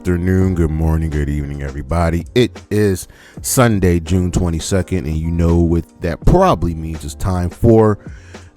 afternoon, good morning, good evening, everybody. It is Sunday, June 22nd, and you know what that probably means. It's time for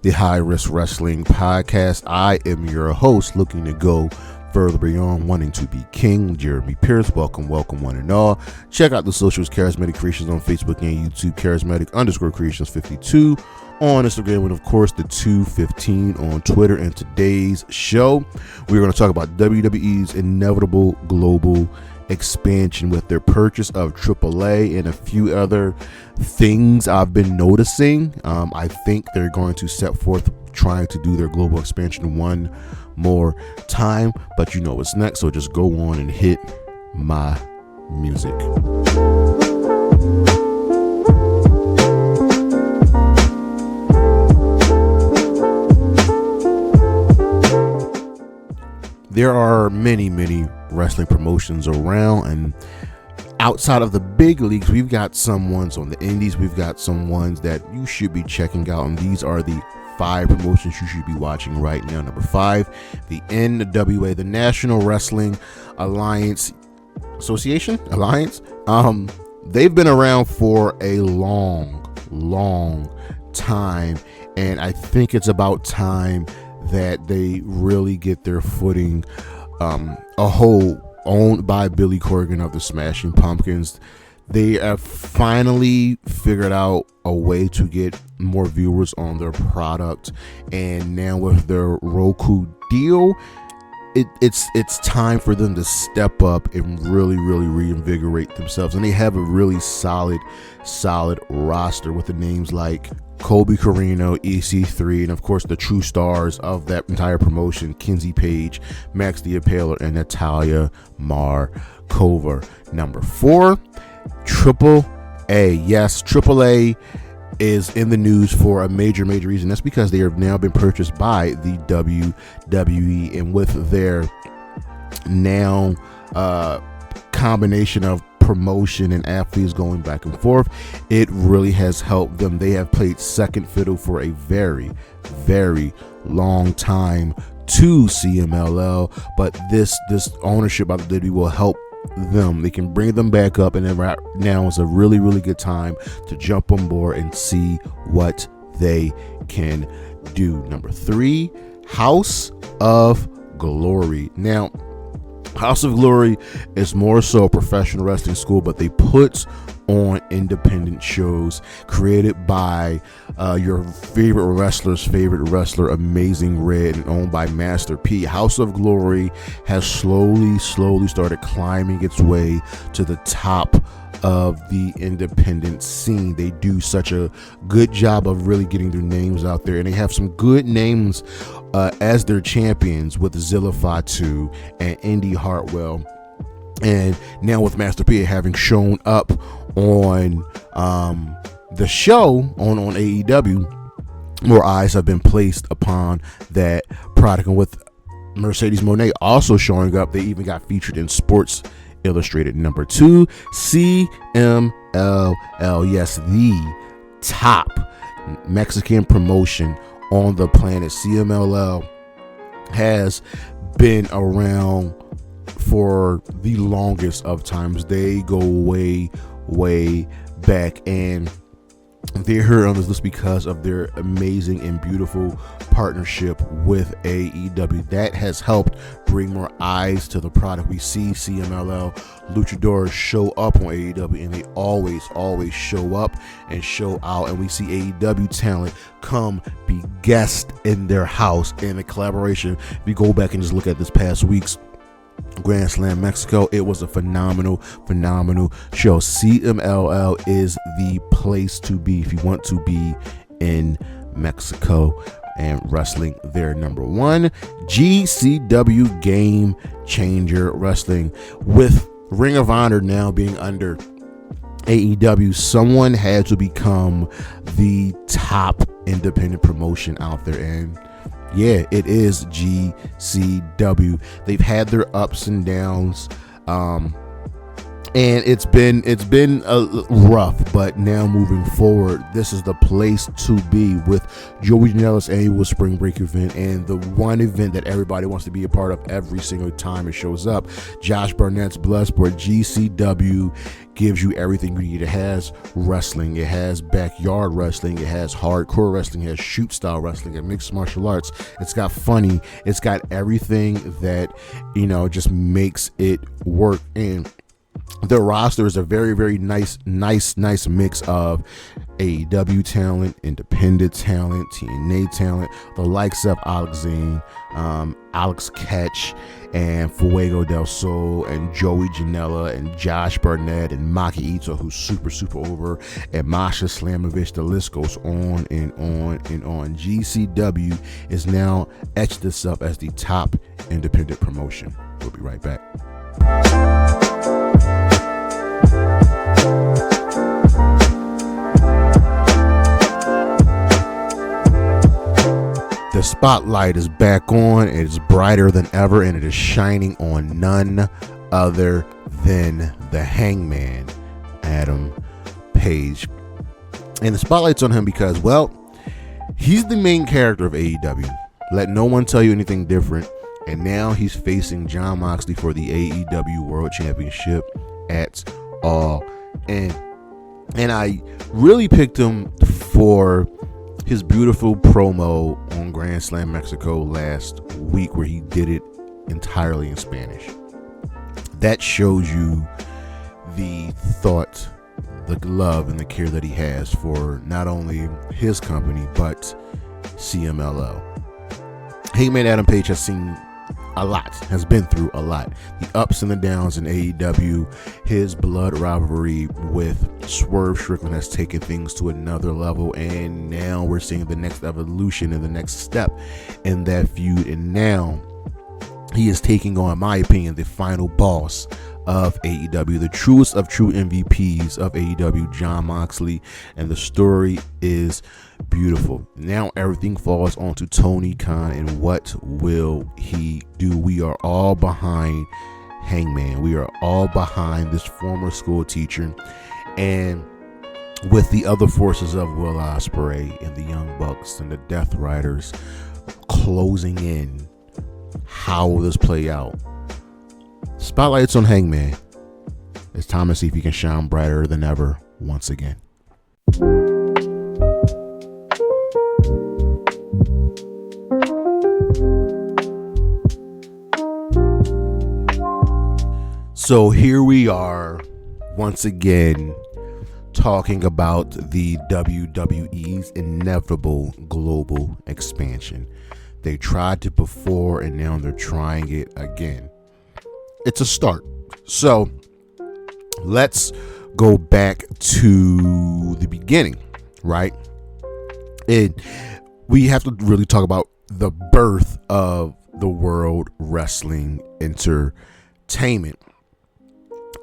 the High Risk Wrestling Podcast. I am your host, looking to go further beyond wanting to be king, Jeremy Pierce. Welcome one and all. Check out the socials, Charismatic Creations on Facebook and YouTube, Charismatic_Creations52 on Instagram, and of course the 215 on Twitter. And today's show, we're going to talk about WWE's inevitable global expansion with their purchase of AAA and a few other things I've been noticing. I think they're going to set forth trying to do their global expansion one more time, but you know what's next, so just go on and hit my music. There are many wrestling promotions around, and outside of the big leagues, we've got some ones on the indies, we've got some ones that you should be checking out, and these are the 5 promotions you should be watching right now. Number 5, the NWA, the National Wrestling Alliance. They've been around for a long time, and I think it's about time that they really get their footing. A whole owned by Billy Corgan of the Smashing Pumpkins. They have finally figured out a way to get more viewers on their product, and now with their Roku deal, it's time for them to step up and really reinvigorate themselves. And they have a really solid roster with the names like Colby Corino, EC3, and of course the true stars of that entire promotion, Kenzie Page, Max the Impaler, and Natalia Markova. Number 4, AAA. Yes, AAA is in the news for a major reason. That's because they have now been purchased by the WWE, and with their now combination of promotion and athletes going back and forth, it really has helped them. They have played second fiddle for a very long time to CMLL, but this ownership of the WWE will help them. They can bring them back up, and then right now is a really good time to jump on board and see what they can do. Number 3, House of Glory. Now, House of Glory is more so a professional wrestling school, but they put on independent shows created by your favorite wrestler's favorite wrestler, Amazing Red, and owned by Master P. House of Glory has slowly started climbing its way to the top of the independent scene. They do such a good job of really getting their names out there, and they have some good names as their champions with Zilla Fatu and Indy Hartwell. And now with Master P having shown up on the show on AEW, more eyes have been placed upon that product. And with Mercedes Moné also showing up, they even got featured in Sports Illustrated. Number 2, CMLL. Yes, the top Mexican promotion on the planet. CMLL has been around for the longest of times. They go way back, and they're here on this list because of their amazing and beautiful partnership with AEW. That has helped bring more eyes to the product. We see CMLL luchadors show up on AEW, and they always show up and show out, and we see AEW talent come be guests in their house in a collaboration. If you go back and just look at this past week's Grand Slam Mexico, it was a phenomenal show. CMLL is the place to be if you want to be in Mexico and wrestling there. Number 1, GCW, Game Changer Wrestling. With Ring of Honor now being under AEW, someone had to become the top independent promotion out there, and yeah, it is GCW. They've had their ups and downs, And it's been rough, but now moving forward, this is the place to be with Joey Janela's annual spring break event, and the one event that everybody wants to be a part of every single time it shows up. Josh Barnett's Bloodsport GCW gives you everything you need. It has wrestling, it has backyard wrestling, it has hardcore wrestling, it has shoot style wrestling, and mixed martial arts. It's got funny, it's got everything that just makes it work. And the roster is a very, very nice mix of AEW talent, independent talent, TNA talent, the likes of Alex Zane, Alex Ketch, and Fuego del Sol, and Joey Janela, and Josh Barnett, and Maki Ito, who's super over, and Masha Slamovich. The list goes on and on and on. GCW is now etched this up as the top independent promotion. We'll be right back. The spotlight is back on. It is brighter than ever, and it is shining on none other than the Hangman, Adam Page. And the spotlight's on him because, well, he's the main character of AEW. Let no one tell you anything different. And now he's facing Jon Moxley for the AEW World Championship at All In. And I really picked him for his beautiful promo on Grand Slam Mexico last week, where he did it entirely in Spanish. That shows you the thought, the love, and the care that he has for not only his company, but CMLL. Hangman Adam Page has been through a lot. The ups and the downs in AEW. His blood rivalry with Swerve Strickland has taken things to another level, and now we're seeing the next evolution and the next step in that feud. And now he is taking on, in my opinion, the final boss of AEW, the truest of true MVPs of AEW, Jon Moxley, and the story is beautiful. Now everything falls onto Tony Khan, and what will he do? We are all behind Hangman. We are all behind this former school teacher, and with the other forces of Will Ospreay and the Young Bucks and the Death Riders closing in. How will this play out? Spotlight's on Hangman. It's time to see if he can shine brighter than ever once again. So here we are once again talking about the WWE's inevitable global expansion. They tried it before, and now they're trying it again. It's a start. So let's go back to the beginning, right? And we have to really talk about the birth of the World Wrestling Entertainment.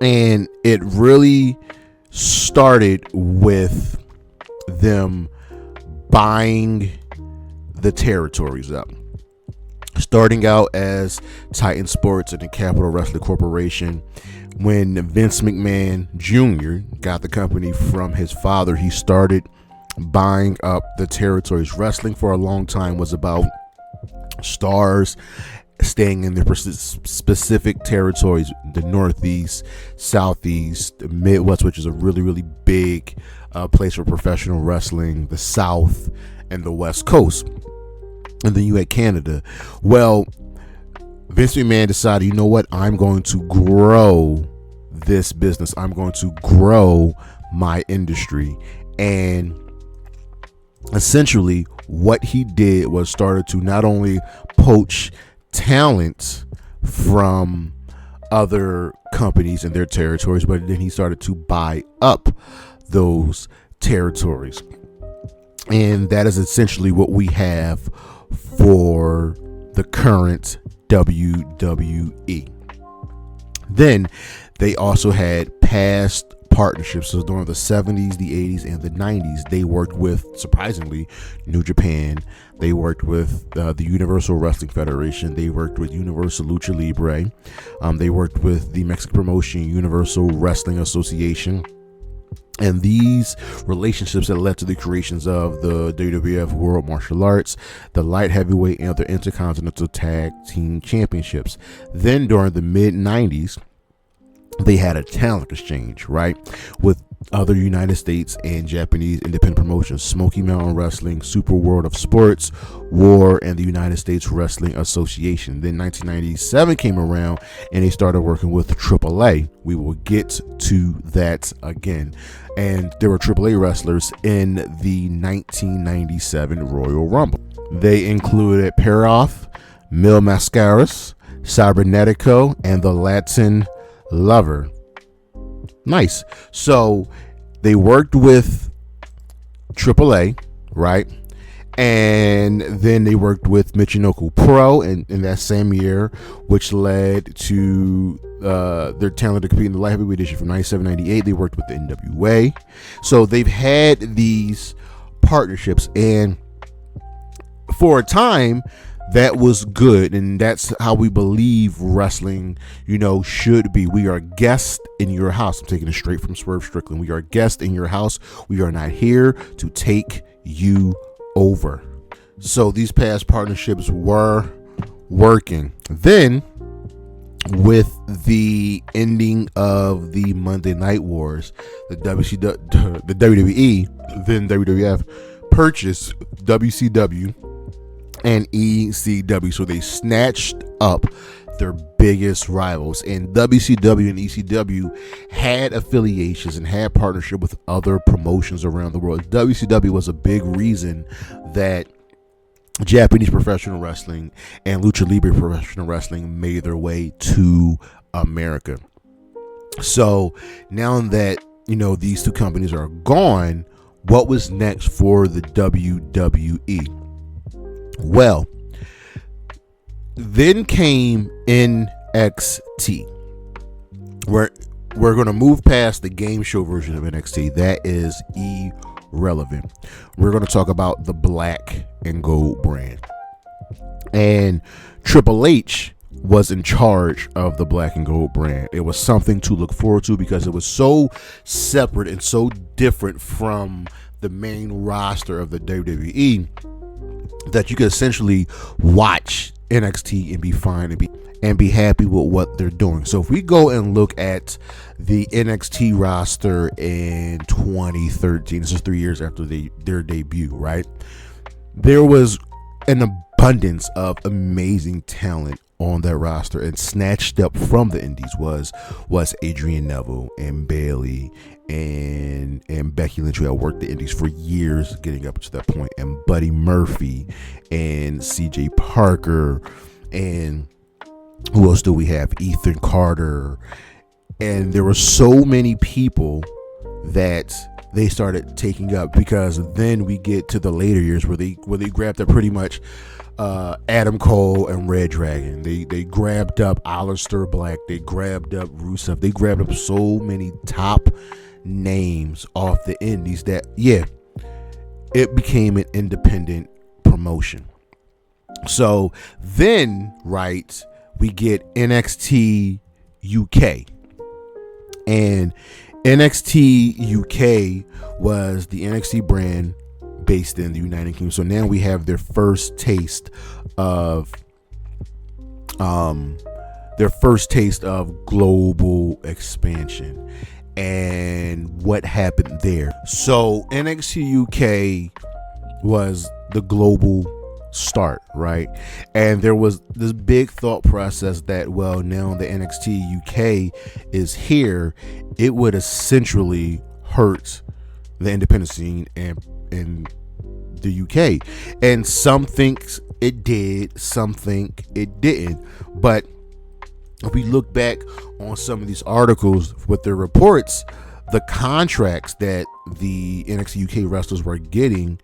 And it really started with them buying the territories up. Starting out as Titan Sports and the Capital Wrestling Corporation. When Vince McMahon Jr. got the company from his father, he started buying up the territories. Wrestling for a long time was about stars staying in their specific territories, the Northeast, Southeast, the Midwest, which is a really, really big place for professional wrestling, the South, and the West Coast. And then you had Canada. Well, Vince McMahon decided, you know what? I'm going to grow this business. I'm going to grow my industry. And essentially what he did was started to not only poach talent from other companies in their territories, but then he started to buy up those territories. And that is essentially what we have for the current WWE. Then they also had past partnerships. So during the 70s, the 80s, and the 90s, they worked with, surprisingly, New Japan. They worked with the Universal Wrestling Federation. They worked with Universal Lucha Libre. They worked with the Mexican promotion Universal Wrestling Association. And these relationships that led to the creations of the WWF World Martial Arts, the Light Heavyweight, and the Intercontinental Tag Team Championships. Then during the mid-90s, they had a talent exchange, right, with other United States and Japanese independent promotions: Smoky Mountain Wrestling, Super World of Sports, War, and the United States Wrestling Association. Then 1997 came around and they started working with AAA. We will get to that again. And there were AAA wrestlers in the 1997 Royal Rumble. They included Peroff, Mil Mascaras, Cybernetico, and the Latin Lover. Nice. So they worked with AAA, right? And then they worked with Michinoku Pro in that same year, which led to their talent to compete in the light heavyweight division from 97-98. They worked with the NWA. So they've had these partnerships, and for a time that was good, and that's how we believe wrestling, should be. We are guests in your house. I'm taking it straight from Swerve Strickland. We are guests in your house. We are not here to take you over. So these past partnerships were working. Then, with the ending of the Monday Night Wars, the WWE, then WWF, purchased WCW and ECW. So they snatched up their biggest rivals, and WCW and ECW had affiliations and had partnership with other promotions around the world. WCW was a big reason that Japanese professional wrestling and Lucha Libre professional wrestling made their way to America. So now that these two companies are gone, what was next for the WWE? Well, then came NXT. We're going to move past the game show version of NXT. That is irrelevant. We're going to talk about the Black and Gold brand. And Triple H was in charge of the Black and Gold brand. It was something to look forward to because it was so separate and so different from the main roster of the WWE that you could essentially watch NXT and be fine and be happy with what they're doing. So if we go and look at the NXT roster in 2013, this is 3 years after their debut, right? There was an abundance of amazing talent on that roster, and snatched up from the indies was Adrian Neville and Bayley and Becky Lynch, who had worked the indies for years getting up to that point, and Buddy Murphy and CJ Parker, and who else do we have? Ethan Carter. And there were so many people that they started taking up, because then we get to the later years where they grabbed up pretty much Adam Cole and Red Dragon. They grabbed up Aleister Black. They grabbed up Rusev. They grabbed up so many top names off the indies that, it became an independent promotion. So then, right, we get NXT UK. And NXT UK was the NXT brand based in the United Kingdom. So now we have their first taste of global expansion and what happened there. So NXT UK was the global start, right? And there was this big thought process that, well, now the NXT UK is here, it would essentially hurt the independent scene in the UK. And some think it did, some think it didn't. But if we look back on some of these articles with their reports, the contracts that the NXT UK wrestlers were getting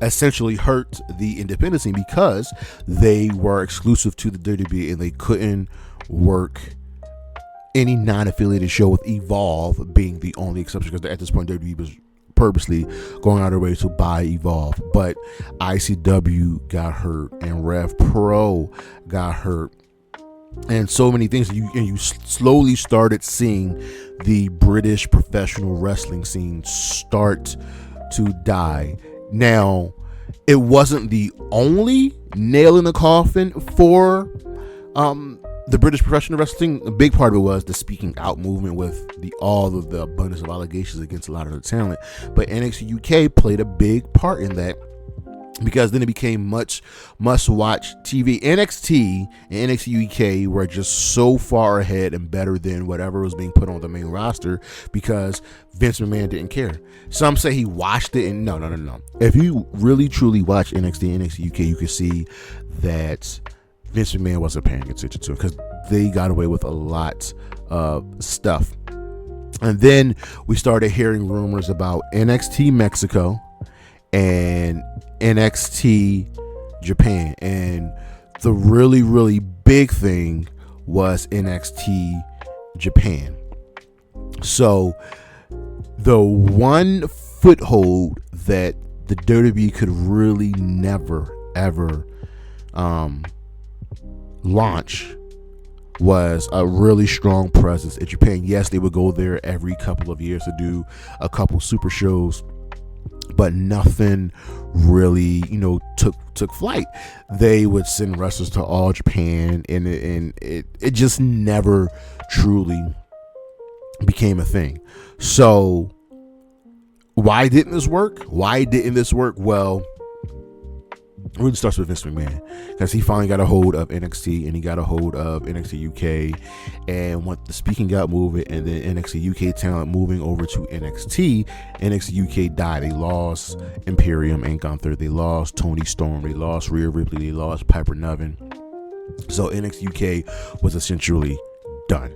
essentially hurt the independent scene, because they were exclusive to the WWE and they couldn't work any non-affiliated show, with Evolve being the only exception, because at this point WWE was purposely going out of their way to buy Evolve. But ICW got hurt, and Rev Pro got hurt, and so many things. You slowly started seeing the British professional wrestling scene start to die. Now, it wasn't the only nail in the coffin for the British professional wrestling. A big part of it was the speaking out movement, with all of the abundance of allegations against a lot of the talent. But NXT UK played a big part in that, because then it became much must-watch TV. NXT and NXT UK were just so far ahead and better than whatever was being put on the main roster, because Vince McMahon didn't care. Some say he watched it, and no. If you really truly watch NXT and NXT UK, you can see that Vince McMahon wasn't paying attention to it, because they got away with a lot of stuff. And then we started hearing rumors about NXT Mexico and NXT Japan, and the really, really big thing was NXT Japan. So the one foothold that the WWE could really never ever launch was a really strong presence in Japan. Yes, they would go there every couple of years to do a couple super shows, but nothing really, took flight. They would send wrestlers to All Japan, and it just never truly became a thing. So why didn't this work? Well, it really starts with Vince McMahon, because he finally got a hold of NXT, and he got a hold of NXT UK, and with the speaking out movement and then NXT UK talent moving over to NXT UK died. They lost Imperium and Gunther, they lost Tony Storm, they lost Rhea Ripley, they lost Piper Niven. So NXT UK was essentially done.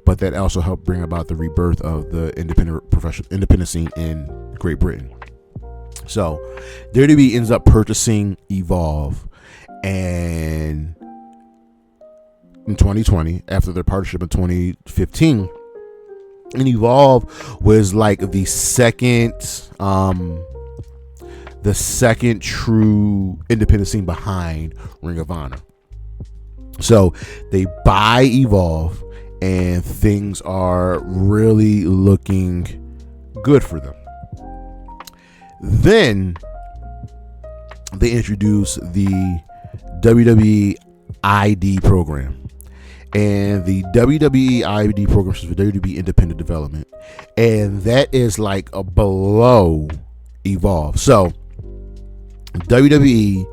But that also helped bring about the rebirth of the independent scene in Great Britain. So WWE ends up purchasing Evolve, and in 2020, after their partnership in 2015, and Evolve was like the second true independent scene behind Ring of Honor. So they buy Evolve, and things are really looking good for them. Then they introduce the WWE ID program, and the WWE ID program is for WWE Independent Development, and that is like a below Evolve. So WWE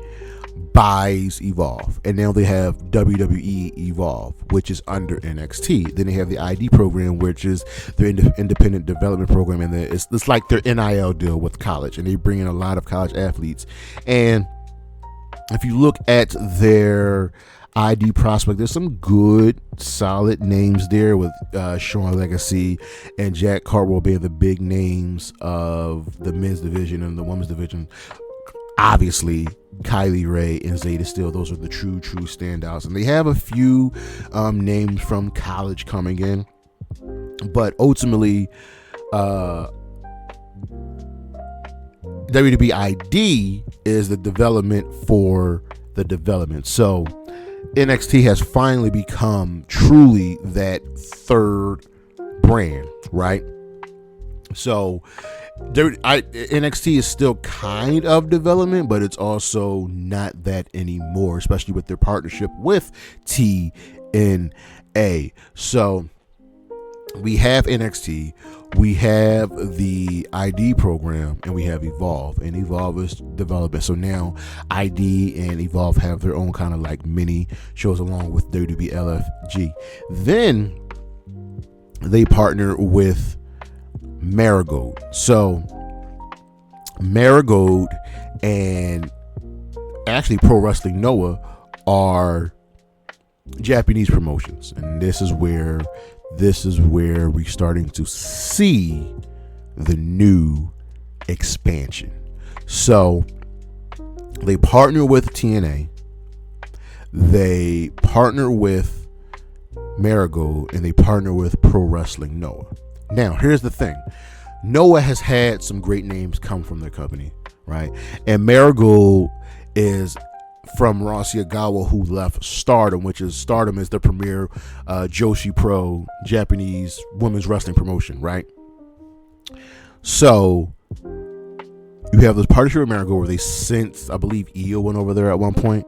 buys Evolve, and now they have WWE Evolve, which is under NXT. Then they have the ID program, which is their independent development program, and it's like their NIL deal with college, and they bring in a lot of college athletes. And if you look at their ID prospect, there's some good solid names there, with Sean Legacy and Jack Cartwell being the big names of the men's division, and the women's division, obviously Kylie Ray and Zeta Steele. Those are the true standouts, and they have a few names from college coming in, but ultimately WWE ID is the development for the development. So NXT has finally become truly that third brand, right? So NXT is still kind of development, but it's also not that anymore, especially with their partnership with TNA. So we have NXT, we have the ID program, and we have Evolve, and Evolve is development. So now ID and Evolve have their own kind of like mini shows along with WWE LFG. Then they partner with Marigold. So Marigold and actually Pro Wrestling Noah are Japanese promotions, and this is where we're starting to see the new expansion. So they partner with TNA, they partner with Marigold, and they partner with Pro Wrestling Noah. Now, here's the thing. Noah has had some great names come from their company, right? And Marigold is from Rossy Ogawa, who left Stardom, which is the premier Joshi Pro Japanese women's wrestling promotion, right? So you have this partnership with Marigold where they sent, I believe, Io went over there at one point,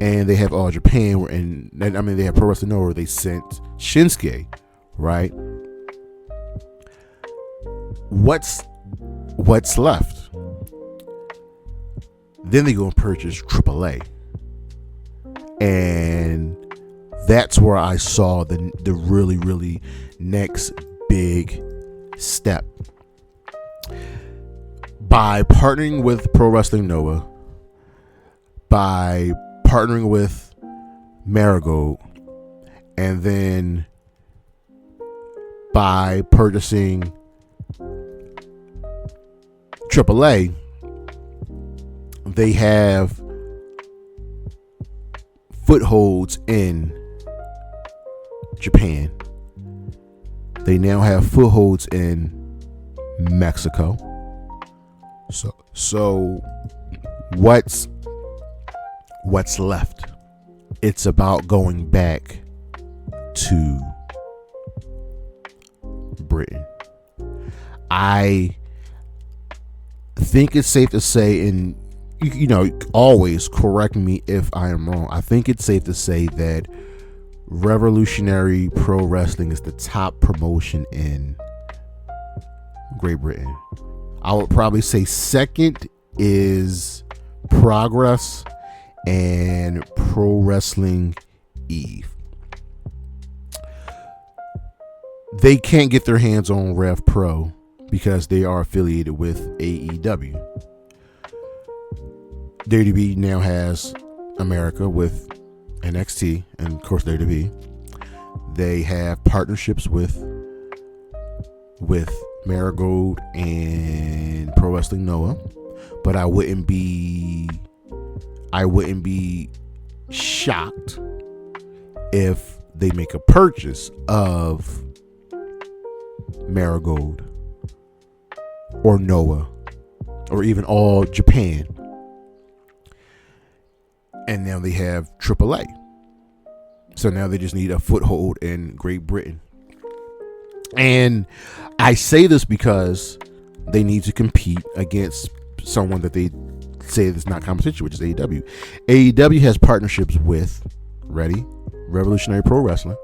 and they have All Japan, and they have Pro Wrestling Noah where they sent Shinsuke, right? What's left? Then they go and purchase AAA, and that's where I saw the really, really next big step. By partnering with Pro Wrestling Noah, by partnering with Marigold, and then by purchasing AAA, they have footholds in Japan. They now have footholds in Mexico. So what's left? It's about going back to Britain. I think it's safe to say, and you know, always correct me if I am wrong, I think it's safe to say that Revolutionary Pro Wrestling is the top promotion in Great Britain. I would probably say second is Progress and Pro Wrestling Eve. They can't get their hands on Rev Pro because they are affiliated with AEW. WWE now has America with NXT and of course WWE. They have partnerships with Marigold and Pro Wrestling Noah, but I wouldn't be shocked if they make a purchase of Marigold or Noah or even All Japan, and now they have AAA. So now they just need a foothold in Great Britain. And I say this because they need to compete against someone that they say is not competition, which is AEW. AEW has partnerships with, ready, Revolutionary Pro Wrestling,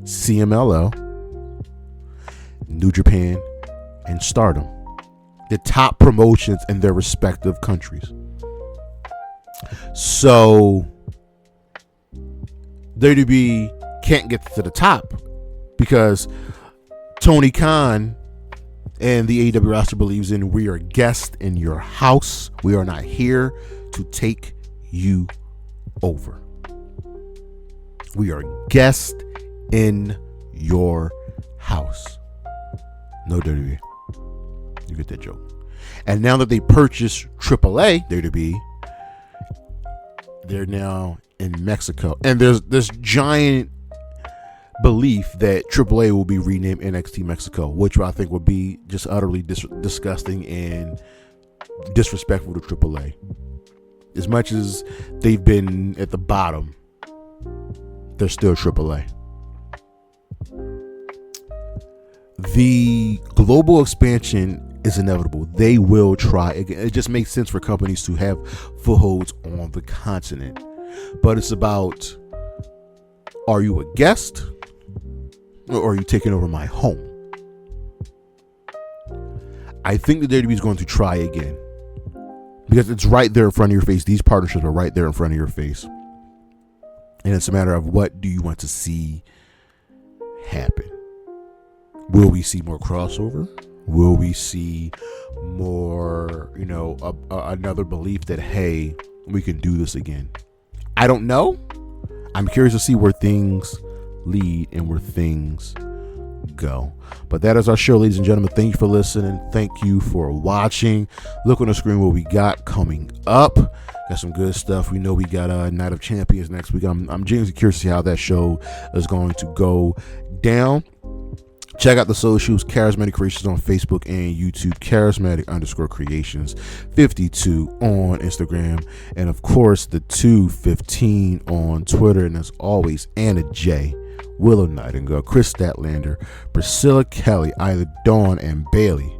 CMLL, New Japan, and Stardom. The top promotions in their respective countries. So WWE can't get to the top because Tony Khan and the AEW roster believes in, we are guests in your house. We are not here to take you over. We are guests in your house. No WWE. You get that joke. And now that they purchased AAA, WWE, they're now in Mexico. And there's this giant belief that AAA will be renamed NXT Mexico, which I think would be just utterly disgusting and disrespectful to AAA. As much as they've been at the bottom, they're still AAA. The global expansion is inevitable. They will try again. It just makes sense for companies to have footholds on the continent. But it's about, are you a guest or are you taking over my home? I think the WWE is going to try again because it's right there in front of your face. These partnerships are right there in front of your face. And it's a matter of, what do you want to see happen? Will we see more crossover? Will we see more, another belief that, hey, we can do this again? I don't know. I'm curious to see where things lead and where things go. But that is our show, ladies and gentlemen. Thank you for listening. Thank you for watching. Look on the screen what we got coming up. Got some good stuff. We know we got Night of Champions next week. I'm genuinely curious to see how that show is going to go down. Check out the socials, Charismatic Creations on Facebook and YouTube, Charismatic_Creations 52 on Instagram, and of course the 215 on Twitter. And as always, Anna J, Willow Nightingale, Chris Statlander, Priscilla Kelly, Isla Dawn, and Bailey.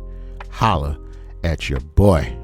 Holla at your boy.